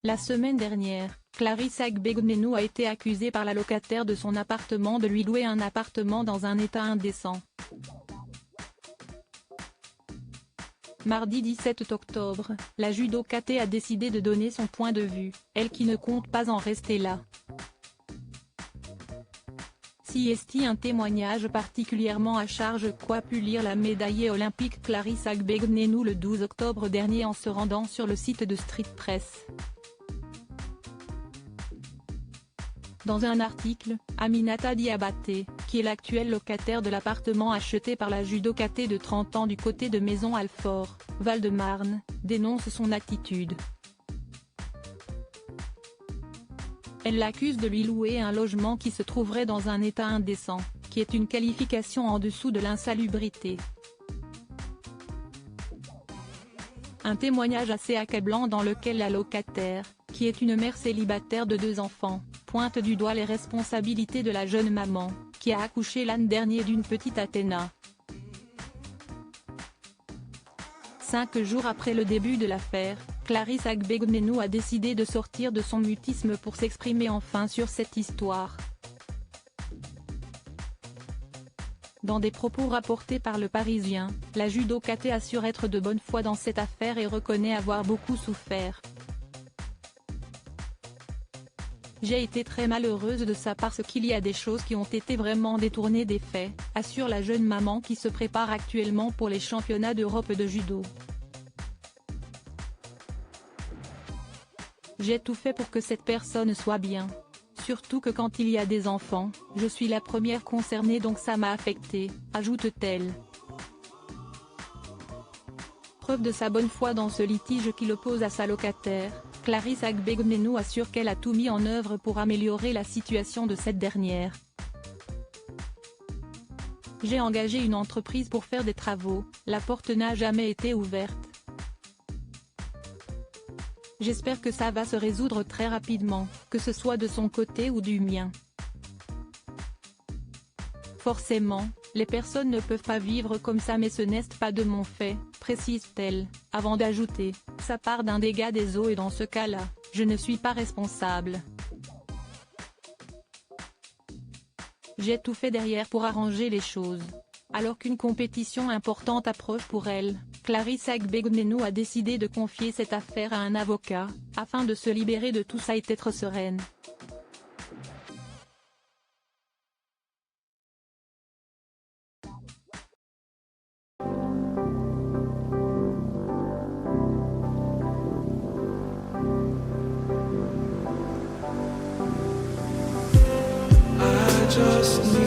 La semaine dernière, Clarisse Agbegonenou a été accusée par la locataire de son appartement de lui louer un appartement dans un état indécent. Mardi 17 octobre, la judocatée a décidé de donner son point de vue, elle qui ne compte pas en rester là. Si est un témoignage particulièrement à charge qu'a pu lire la médaillée olympique Clarisse Agbegonenou le 12 octobre dernier en se rendant sur le site de Street Press. Dans un article, Aminata Diabaté, qui est l'actuelle locataire de l'appartement acheté par la judocatée de 30 ans du côté de Maison-Alfort, Val-de-Marne, dénonce son attitude. Elle l'accuse de lui louer un logement qui se trouverait dans un état indécent, qui est une qualification en dessous de l'insalubrité. Un témoignage assez accablant dans lequel la locataire, qui est une mère célibataire de 2 enfants, pointe du doigt les responsabilités de la jeune maman, qui a accouché l'an dernier d'une petite Athéna. 5 jours après le début de l'affaire, Clarisse Agbegonenou a décidé de sortir de son mutisme pour s'exprimer enfin sur cette histoire. Dans des propos rapportés par Le Parisien, la judocatée assure être de bonne foi dans cette affaire et reconnaît avoir beaucoup souffert. J'ai été très malheureuse de ça parce qu'il y a des choses qui ont été vraiment détournées des faits, assure la jeune maman qui se prépare actuellement pour les championnats d'Europe de judo. J'ai tout fait pour que cette personne soit bien. Surtout que quand il y a des enfants, je suis la première concernée donc ça m'a affectée, ajoute-t-elle. Preuve de sa bonne foi dans ce litige qui l'oppose à sa locataire, Clarisse Agbegonenou assure qu'elle a tout mis en œuvre pour améliorer la situation de cette dernière. J'ai engagé une entreprise pour faire des travaux, la porte n'a jamais été ouverte. J'espère que ça va se résoudre très rapidement, que ce soit de son côté ou du mien. Forcément, les personnes ne peuvent pas vivre comme ça mais ce n'est pas de mon fait, précise-t-elle, avant d'ajouter, ça part d'un dégât des eaux et dans ce cas-là, je ne suis pas responsable. J'ai tout fait derrière pour arranger les choses. Alors qu'une compétition importante approche pour elle, Clarisse Agbegonenou a décidé de confier cette affaire à un avocat, afin de se libérer de tout ça et être sereine. I just need